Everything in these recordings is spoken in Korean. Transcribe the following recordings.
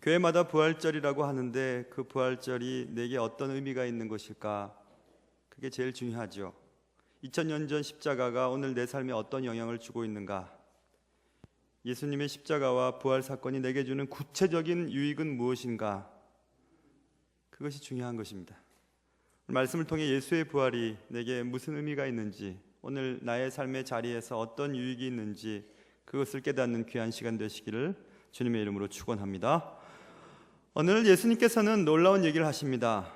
교회마다 부활절이라고 하는데 그 부활절이 내게 어떤 의미가 있는 것일까? 그게 제일 중요하죠. 2000년 전 십자가가 오늘 내 삶에 어떤 영향을 주고 있는가? 예수님의 십자가와 부활 사건이 내게 주는 구체적인 유익은 무엇인가? 그것이 중요한 것입니다. 말씀을 통해 예수의 부활이 내게 무슨 의미가 있는지, 오늘 나의 삶의 자리에서 어떤 유익이 있는지 그것을 깨닫는 귀한 시간 되시기를 주님의 이름으로 축원합니다. 오늘 예수님께서는 놀라운 얘기를 하십니다.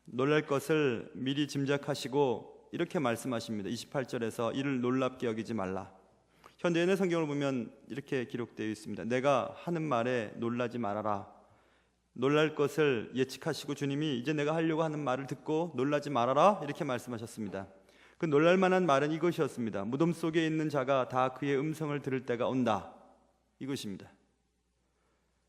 놀랄 것을 미리 짐작하시고 이렇게 말씀하십니다. 28절에서 이를 놀랍게 여기지 말라. 현대인의 성경을 보면 이렇게 기록되어 있습니다. 내가 하는 말에 놀라지 말아라. 놀랄 것을 예측하시고 주님이 이제 내가 하려고 하는 말을 듣고 놀라지 말아라 이렇게 말씀하셨습니다. 그 놀랄 만한 말은 이것이었습니다. 무덤 속에 있는 자가 다 그의 음성을 들을 때가 온다. 이것입니다.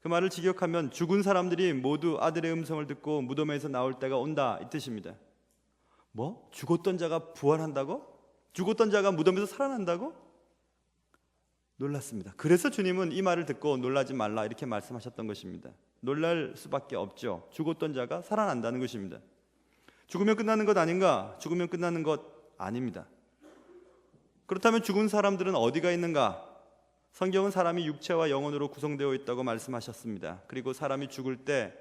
그 말을 직역하면 죽은 사람들이 모두 아들의 음성을 듣고 무덤에서 나올 때가 온다 이 뜻입니다. 뭐? 죽었던 자가 부활한다고? 죽었던 자가 무덤에서 살아난다고? 놀랐습니다. 그래서 주님은 이 말을 듣고 놀라지 말라 이렇게 말씀하셨던 것입니다. 놀랄 수밖에 없죠. 죽었던 자가 살아난다는 것입니다. 죽으면 끝나는 것 아닌가? 죽으면 끝나는 것 아닙니다. 그렇다면 죽은 사람들은 어디가 있는가? 성경은 사람이 육체와 영혼으로 구성되어 있다고 말씀하셨습니다. 그리고 사람이 죽을 때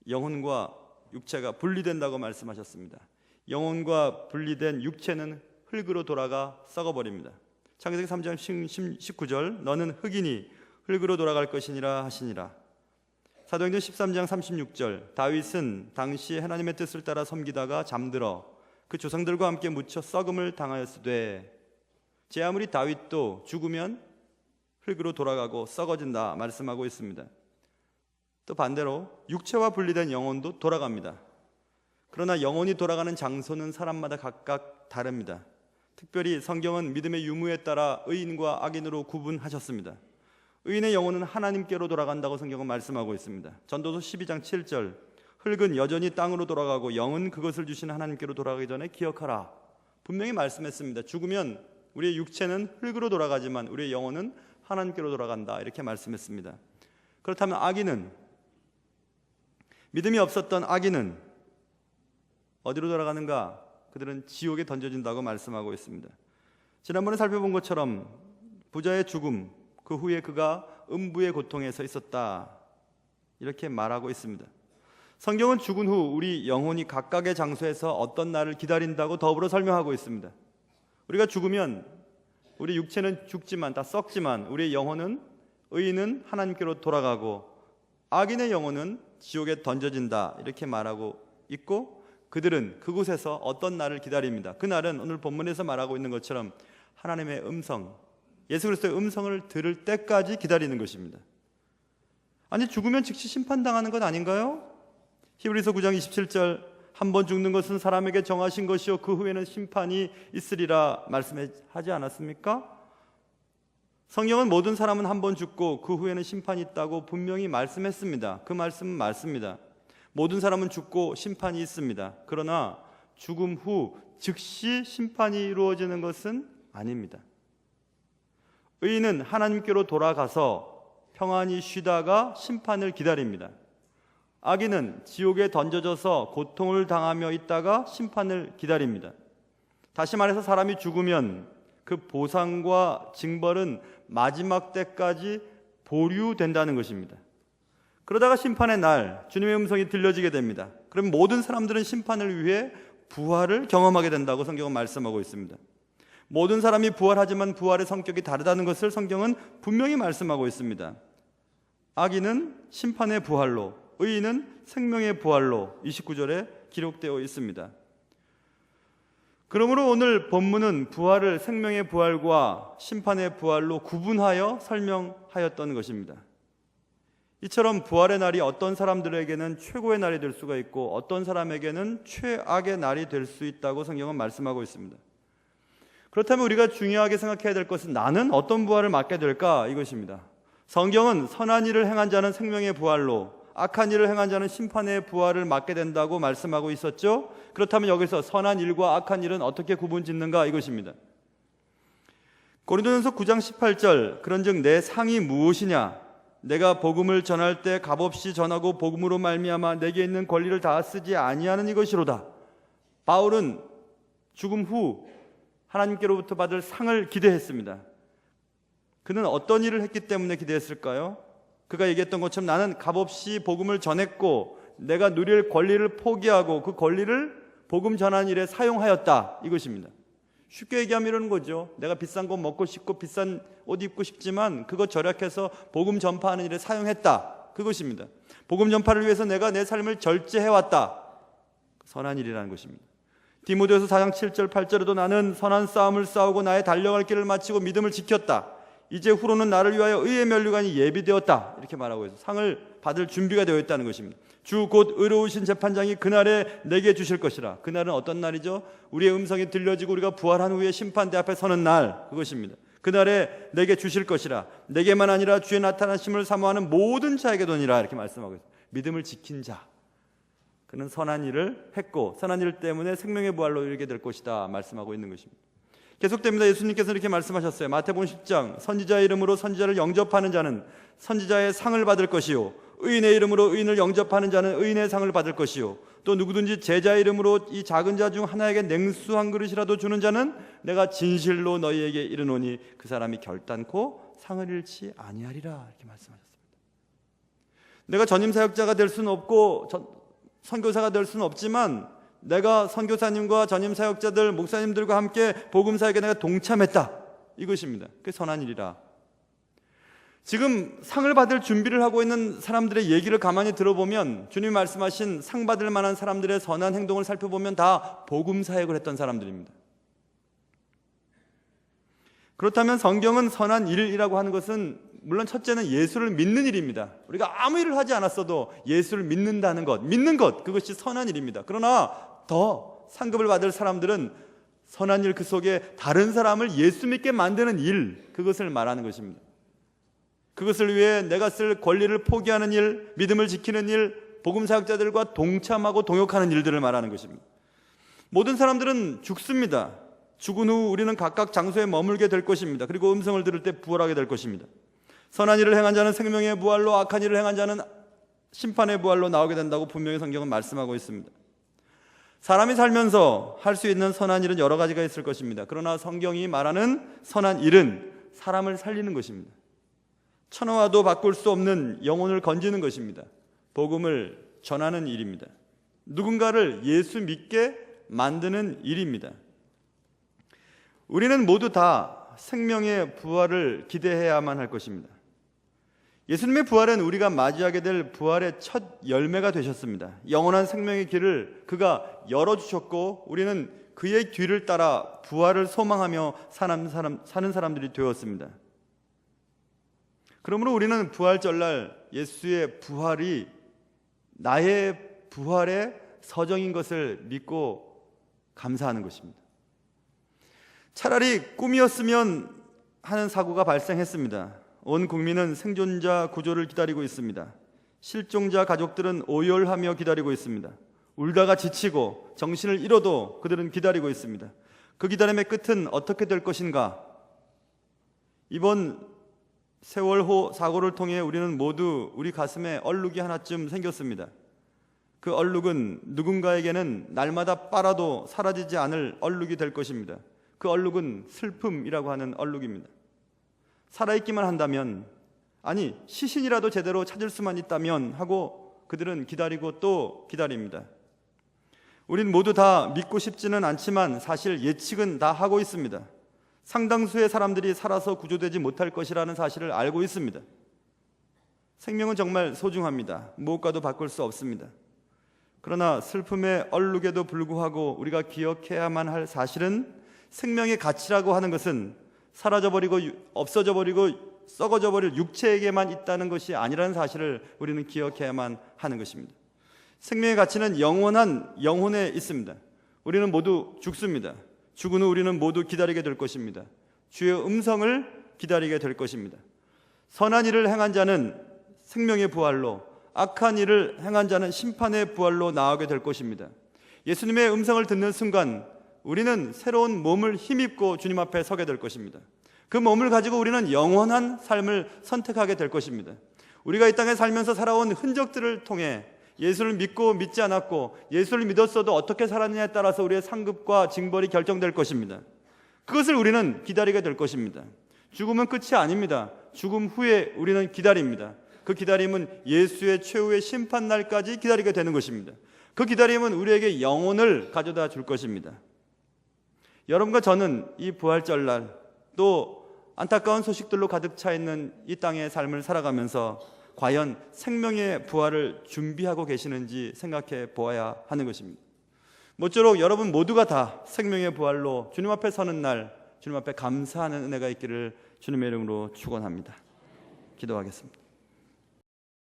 영혼과 육체가 분리된다고 말씀하셨습니다. 영혼과 분리된 육체는 흙으로 돌아가 썩어버립니다. 창세기 3장 19절 너는 흙이니 흙으로 돌아갈 것이니라 하시니라. 사도행전 13장 36절 다윗은 당시 하나님의 뜻을 따라 섬기다가 잠들어 그 조상들과 함께 묻혀 썩음을 당하였으되 제 아무리 다윗도 죽으면 흙으로 돌아가고 썩어진다 말씀하고 있습니다. 또 반대로 육체와 분리된 영혼도 돌아갑니다. 그러나 영혼이 돌아가는 장소는 사람마다 각각 다릅니다. 특별히 성경은 믿음의 유무에 따라 의인과 악인으로 구분하셨습니다. 의인의 영혼은 하나님께로 돌아간다고 성경은 말씀하고 있습니다. 전도서 12장 7절 흙은 여전히 땅으로 돌아가고 영은 그것을 주신 하나님께로 돌아가기 전에 기억하라. 분명히 말씀했습니다. 죽으면 우리의 육체는 흙으로 돌아가지만 우리의 영혼은 하나님께로 돌아간다 이렇게 말씀했습니다. 그렇다면 악인은, 믿음이 없었던 악인은 어디로 돌아가는가? 그들은 지옥에 던져진다고 말씀하고 있습니다. 지난번에 살펴본 것처럼 부자의 죽음, 그 후에 그가 음부의 고통에 서 있었다 이렇게 말하고 있습니다. 성경은 죽은 후 우리 영혼이 각각의 장소에서 어떤 날을 기다린다고 더불어 설명하고 있습니다. 우리가 죽으면 우리 육체는 죽지만 다 썩지만 우리의 영혼은, 의인은 하나님께로 돌아가고 악인의 영혼은 지옥에 던져진다 이렇게 말하고 있고 그들은 그곳에서 어떤 날을 기다립니다. 그 날은 오늘 본문에서 말하고 있는 것처럼 하나님의 음성, 예수 그리스도의 음성을 들을 때까지 기다리는 것입니다. 아니 죽으면 즉시 심판당하는 것 아닌가요? 히브리서 9장 27절 한 번 죽는 것은 사람에게 정하신 것이요 그 후에는 심판이 있으리라 말씀하지 않았습니까? 성경은 모든 사람은 한 번 죽고 그 후에는 심판이 있다고 분명히 말씀했습니다. 그 말씀은 맞습니다. 모든 사람은 죽고 심판이 있습니다. 그러나 죽음 후 즉시 심판이 이루어지는 것은 아닙니다. 의인은 하나님께로 돌아가서 평안히 쉬다가 심판을 기다립니다. 악인은 지옥에 던져져서 고통을 당하며 있다가 심판을 기다립니다. 다시 말해서 사람이 죽으면 그 보상과 징벌은 마지막 때까지 보류된다는 것입니다. 그러다가 심판의 날 주님의 음성이 들려지게 됩니다. 그럼 모든 사람들은 심판을 위해 부활을 경험하게 된다고 성경은 말씀하고 있습니다. 모든 사람이 부활하지만 부활의 성격이 다르다는 것을 성경은 분명히 말씀하고 있습니다. 악인은 심판의 부활로, 의인은 생명의 부활로 29절에 기록되어 있습니다. 그러므로 오늘 본문은 부활을 생명의 부활과 심판의 부활로 구분하여 설명하였던 것입니다. 이처럼 부활의 날이 어떤 사람들에게는 최고의 날이 될 수가 있고 어떤 사람에게는 최악의 날이 될 수 있다고 성경은 말씀하고 있습니다. 그렇다면 우리가 중요하게 생각해야 될 것은 나는 어떤 부활을 맞게 될까? 이것입니다. 성경은 선한 일을 행한 자는 생명의 부활로 악한 일을 행한 자는 심판의 부활을 맞게 된다고 말씀하고 있었죠. 그렇다면 여기서 선한 일과 악한 일은 어떻게 구분짓는가 이것입니다. 고린도전서 9장 18절 그런즉 내 상이 무엇이냐 내가 복음을 전할 때 값없이 전하고 복음으로 말미암아 내게 있는 권리를 다 쓰지 아니하는 이것이로다. 바울은 죽음 후 하나님께로부터 받을 상을 기대했습니다. 그는 어떤 일을 했기 때문에 기대했을까요? 그가 얘기했던 것처럼 나는 값없이 복음을 전했고 내가 누릴 권리를 포기하고 그 권리를 복음 전하는 일에 사용하였다, 이것입니다. 쉽게 얘기하면 이러는 거죠. 내가 비싼 거 먹고 싶고 비싼 옷 입고 싶지만 그거 절약해서 복음 전파하는 일에 사용했다, 그것입니다. 복음 전파를 위해서 내가 내 삶을 절제해왔다, 선한 일이라는 것입니다. 디모데후서 4장 7절 8절에도 나는 선한 싸움을 싸우고 나의 달려갈 길을 마치고 믿음을 지켰다. 이제 후로는 나를 위하여 의의 면류관이 예비되었다, 이렇게 말하고 있어요. 상을 받을 준비가 되어 있다는 것입니다. 주 곧 의로우신 재판장이 그날에 내게 주실 것이라. 그날은 어떤 날이죠? 우리의 음성이 들려지고 우리가 부활한 후에 심판대 앞에 서는 날, 그것입니다. 그날에 내게 주실 것이라. 내게만 아니라 주의 나타나심을 사모하는 모든 자에게도니라, 이렇게 말씀하고 있어요. 믿음을 지킨 자, 그는 선한 일을 했고 선한 일 때문에 생명의 부활로 이르게 될 것이다 말씀하고 있는 것입니다. 계속됩니다. 예수님께서 이렇게 말씀하셨어요. 마태복음 10장 선지자의 이름으로 선지자를 영접하는 자는 선지자의 상을 받을 것이요, 의인의 이름으로 의인을 영접하는 자는 의인의 상을 받을 것이요, 또 누구든지 제자의 이름으로 이 작은 자 중 하나에게 냉수 한 그릇이라도 주는 자는 내가 진실로 너희에게 이르노니 그 사람이 결단코 상을 잃지 아니하리라, 이렇게 말씀하셨습니다. 내가 전임 사역자가 될 수는 없고 선교사가 될 수는 없지만 내가 선교사님과 전임 사역자들 목사님들과 함께 복음 사역에 내가 동참했다, 이것입니다. 그게 선한 일이라. 지금 상을 받을 준비를 하고 있는 사람들의 얘기를 가만히 들어보면 주님이 말씀하신 상 받을 만한 사람들의 선한 행동을 살펴보면 다 복음 사역을 했던 사람들입니다. 그렇다면 성경은 선한 일이라고 하는 것은 물론 첫째는 예수를 믿는 일입니다. 우리가 아무 일을 하지 않았어도 예수를 믿는다는 것, 믿는 것, 그것이 선한 일입니다. 그러나 더 상급을 받을 사람들은 선한 일, 그 속에 다른 사람을 예수 믿게 만드는 일, 그것을 말하는 것입니다. 그것을 위해 내가 쓸 권리를 포기하는 일, 믿음을 지키는 일, 복음 사역자들과 동참하고 동역하는 일들을 말하는 것입니다. 모든 사람들은 죽습니다. 죽은 후 우리는 각각 장소에 머물게 될 것입니다. 그리고 음성을 들을 때 부활하게 될 것입니다. 선한 일을 행한 자는 생명의 부활로, 악한 일을 행한 자는 심판의 부활로 나오게 된다고 분명히 성경은 말씀하고 있습니다. 사람이 살면서 할 수 있는 선한 일은 여러 가지가 있을 것입니다. 그러나 성경이 말하는 선한 일은 사람을 살리는 것입니다. 천하와도 바꿀 수 없는 영혼을 건지는 것입니다. 복음을 전하는 일입니다. 누군가를 예수 믿게 만드는 일입니다. 우리는 모두 다 생명의 부활을 기대해야만 할 것입니다. 예수님의 부활은 우리가 맞이하게 될 부활의 첫 열매가 되셨습니다. 영원한 생명의 길을 그가 열어주셨고 우리는 그의 뒤를 따라 부활을 소망하며 사는 사람들이 되었습니다. 그러므로 우리는 부활절날 예수의 부활이 나의 부활의 서정인 것을 믿고 감사하는 것입니다. 차라리 꿈이었으면 하는 사고가 발생했습니다. 온 국민은 생존자 구조를 기다리고 있습니다. 실종자 가족들은 오열하며 기다리고 있습니다. 울다가 지치고 정신을 잃어도 그들은 기다리고 있습니다. 그 기다림의 끝은 어떻게 될 것인가? 이번 세월호 사고를 통해 우리는 모두 우리 가슴에 얼룩이 하나쯤 생겼습니다. 그 얼룩은 누군가에게는 날마다 빨아도 사라지지 않을 얼룩이 될 것입니다. 그 얼룩은 슬픔이라고 하는 얼룩입니다. 살아있기만 한다면, 아니 시신이라도 제대로 찾을 수만 있다면 하고 그들은 기다리고 또 기다립니다. 우린 모두 다 믿고 싶지는 않지만 사실 예측은 다 하고 있습니다. 상당수의 사람들이 살아서 구조되지 못할 것이라는 사실을 알고 있습니다. 생명은 정말 소중합니다. 무엇과도 바꿀 수 없습니다. 그러나 슬픔의 얼룩에도 불구하고 우리가 기억해야만 할 사실은 생명의 가치라고 하는 것은 사라져버리고 없어져버리고 썩어져버릴 육체에게만 있다는 것이 아니라는 사실을 우리는 기억해야만 하는 것입니다. 생명의 가치는 영원한 영혼에 있습니다. 우리는 모두 죽습니다. 죽은 후 우리는 모두 기다리게 될 것입니다. 주의 음성을 기다리게 될 것입니다. 선한 일을 행한 자는 생명의 부활로, 악한 일을 행한 자는 심판의 부활로 나아가게 될 것입니다. 예수님의 음성을 듣는 순간 우리는 새로운 몸을 힘입고 주님 앞에 서게 될 것입니다. 그 몸을 가지고 우리는 영원한 삶을 선택하게 될 것입니다. 우리가 이 땅에 살면서 살아온 흔적들을 통해 예수를 믿고 믿지 않았고 예수를 믿었어도 어떻게 살았느냐에 따라서 우리의 상급과 징벌이 결정될 것입니다. 그것을 우리는 기다리게 될 것입니다. 죽음은 끝이 아닙니다. 죽음 후에 우리는 기다립니다. 그 기다림은 예수의 최후의 심판날까지 기다리게 되는 것입니다. 그 기다림은 우리에게 영혼을 가져다 줄 것입니다. 여러분과 저는 이 부활절날 또 안타까운 소식들로 가득 차 있는 이 땅의 삶을 살아가면서 과연 생명의 부활을 준비하고 계시는지 생각해 보아야 하는 것입니다. 모쪼록 여러분 모두가 다 생명의 부활로 주님 앞에 서는 날 주님 앞에 감사하는 은혜가 있기를 주님의 이름으로 축원합니다. 기도하겠습니다.